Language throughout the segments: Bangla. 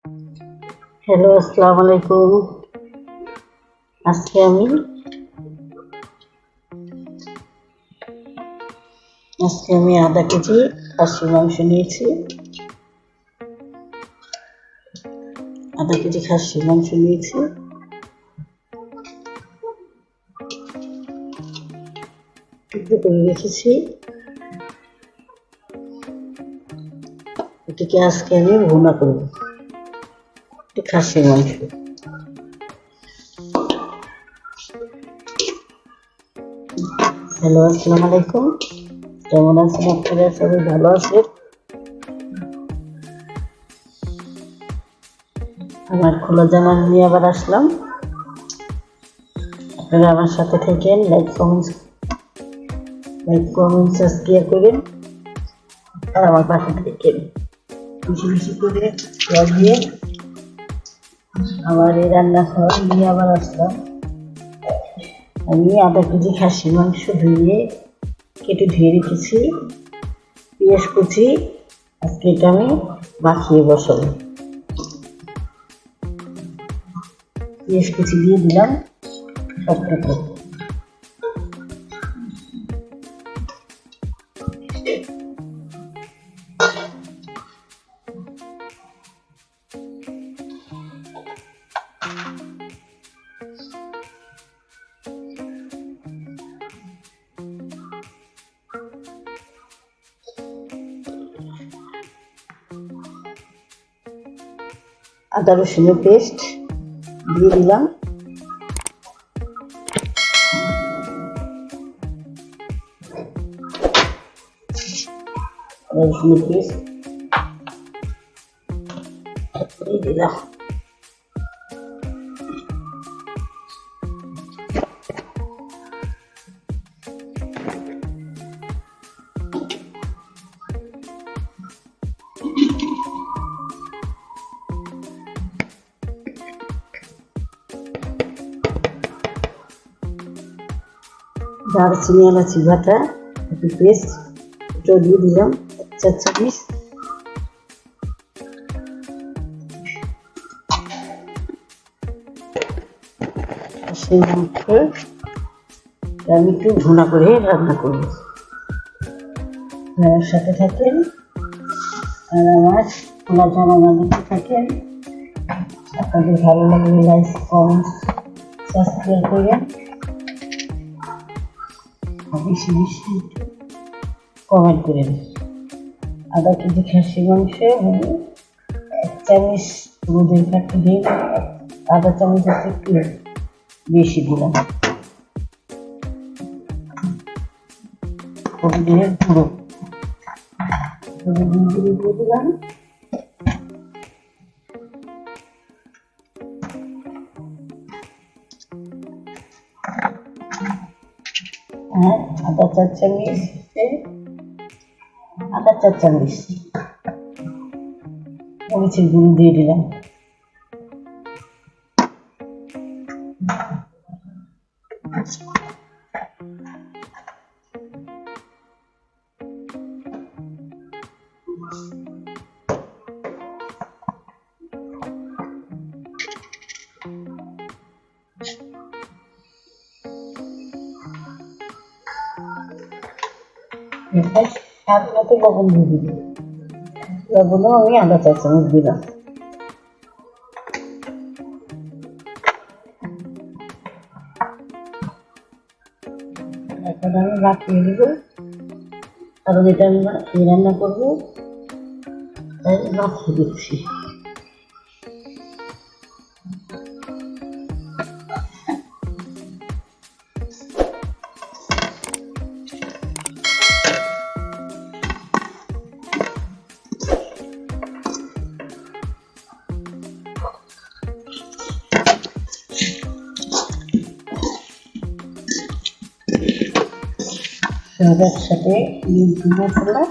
হ্যালো, আসসালামু আলাইকুম। আজকে আমি আধা কেজি খাসির মাংস নিয়েছি। টুকরো করে রেখেছি। এটিকে আজকে আমি ভুনা করব। খাসির মাংস। হ্যালো, আসসালামু আলাইকুম। কেমন আছেন আপনারা? সবাই ভালো আছেন? আমার খোলা জামা নিয়ে আবার আসলাম। আপনারা আমার সাথে থাকেন, লাইক কমেন্ট সাবস্ক্রাইব করেন আর আমার পাশে থাকেন। বেশি বেশি করে দিয়ে আমার এই রান্নাঘর নিয়ে আবার আসলাম। আমি আধা কেজি খাসির মাংস কেটে ধুয়ে রেখেছি। পেঁয়াজ কুচি আজকে এটা আমি মাখিয়ে বসাবো। পেঁয়াজ কুচি দিয়ে দিলাম সবটাকে। আদা রসুনের পেস্ট দিয়ে দিলাম। রসুনের পেস্ট দিয়ে দিলাম। দারচিনি এলাচি বাটা একটু পেস্ট ওটা দিয়ে দিলাম 1 চা চামচ। সেই মাংসে আমি একটু ভুনা করে রান্না করব। আমার সাথে থাকেন আর আমার খোলা জামা বানাতে থাকেন। আপনাদের ভালো লাগলে লাইক কমেন্ট সাবস্ক্রাইব করেন। বেশি বেশি কমেন্ট করেন। আধা কেজি খাসি মাংস 1 চামচ হলুদের কাঠি দিয়ে আধা চামচ একটু বেশি দিলাম হলুদের গুঁড়ো দিয়ে দিলাম। আর আধা চা চামচ মরিচের গুঁড়ো দিয়ে দিলাম। স্বাদ মতো লবণ দিয়ে দিলাম। লবণও আমি আধা চা চামচ দিলাম। এখন আমি রাখিয়ে দিব, কারণ এটা আমি রান্না করবো তাই রাখিয়ে দিচ্ছি। সব একসাথে মশলা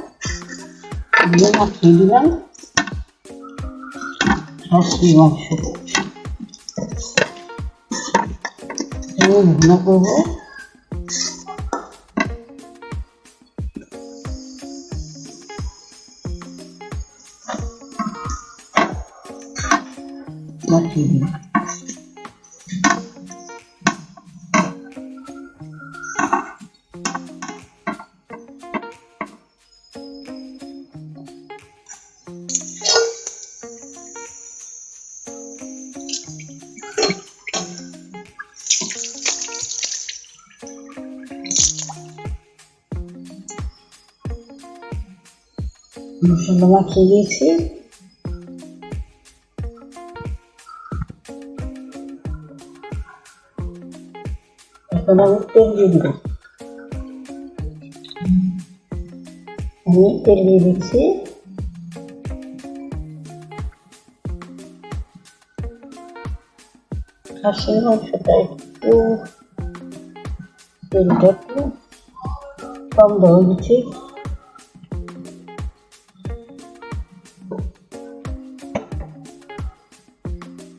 দিয়ে মাখিয়ে দিলাম খাসির মাংস। ভুনা করবো। মাখিয়ে দিন। মশলা মাখিয়ে দিয়েছি। এখন আমি তেল দিয়ে দিব। আমি তেল দিয়ে দিচ্ছি। খাসির মাংসটা একটু তেলটা একটু কম দেওয়া দিচ্ছি।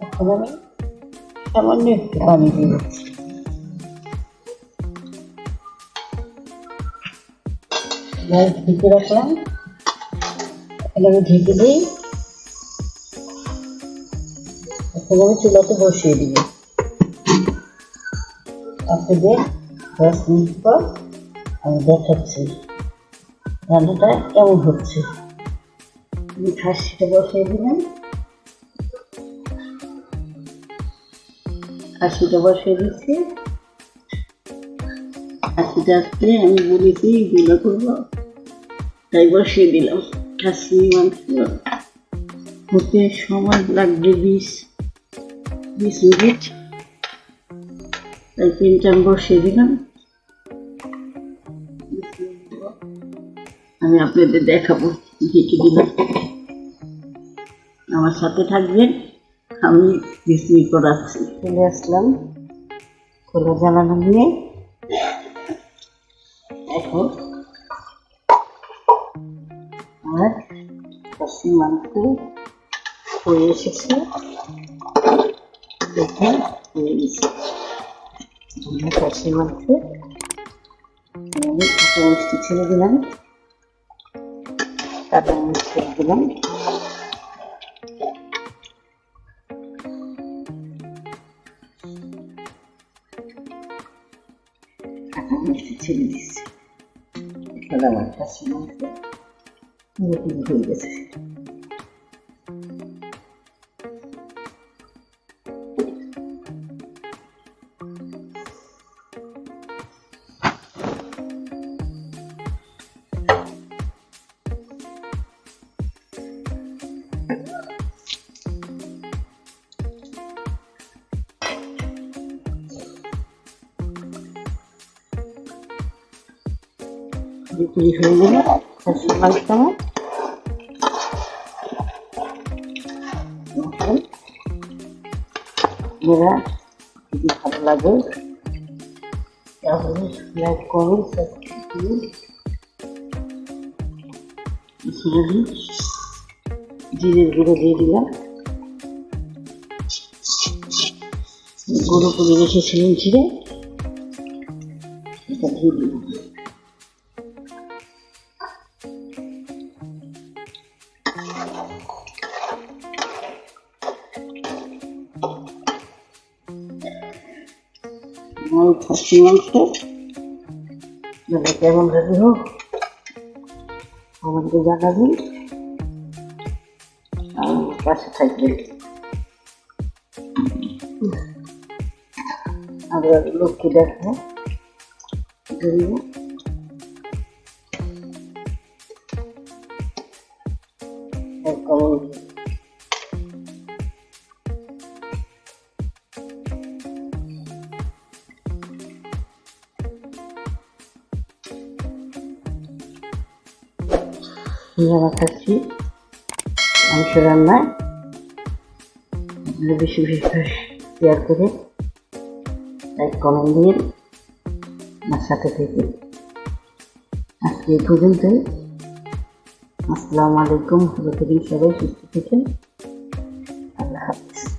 এখন আমি সামান্য একটু পানি দিয়ে দিচ্ছি। ঢেকে রাখলাম। এখন আমি ঢেকে দিই। এখন আমি চুলাতে বসিয়ে দিব। আপনাদের 10 মিনিট পর আমি দেখাচ্ছি রান্নাটা কেমন হচ্ছে। আমি খাসিটা বসিয়ে দিলাম। খাসিটা বসিয়ে দিচ্ছি। খাসিটা আজকে আমি বলেছি গুঁড়ো করবো, তাই বসিয়ে দিলাম। খাসি মাংস হতে সময় লাগবে 20 মিনিট, তাই পেনটা আমি বসিয়ে দিলাম। আমি আপনাদের দেখাবো। ঢেকে দিলাম। আমার সাথে থাকবেন। আমি 20 মিনিট পর আসছি। চলে আসলাম খোলা জ্বালানো নিয়ে। এখন আমার খাসির মাংস হয়ে এসেছে। দেখুন হয়ে গেছে খাসির মাংস। আমি কাঁচা মিষ্টি ছেড়ে দিলাম, কাঁচা মিষ্টি ছেড়ে দিলাম। কাঁচা মিষ্টি ছেড়ে দিচ্ছি। এখন আমার খাসির মাংস পুরোপুরি হয়ে গেছে। পুরোপুরি হয়ে গেল খাসির মাংস আমার। মেরা যদি ভালো লাগে তাহলে লাইক করুন, সাবস্ক্রাইব করুন। জিরের গুঁড়ো দিয়ে দিলাম। গুঁড়ো করে রেখেছিলাম জিরে, এটা দিয়ে দিলাম। আমার খাসির মাংস কেমন লাগলো আমাকে জানাবেন, আমার পাশে থাকবেন। আমরা লোককে দেখবো জন্য আমরা খাচ্ছি মাংস রান্নায়। বেশি বেশি শেয়ার করে লাইক কমেন্ট দিয়ে আমার সাথে থেকে আজকে এই পর্যন্তই। আসসালামু আলাইকুম। ভালো থাকেন সবাই, সুস্থ থাকেন। আল্লাহ হাফিজ।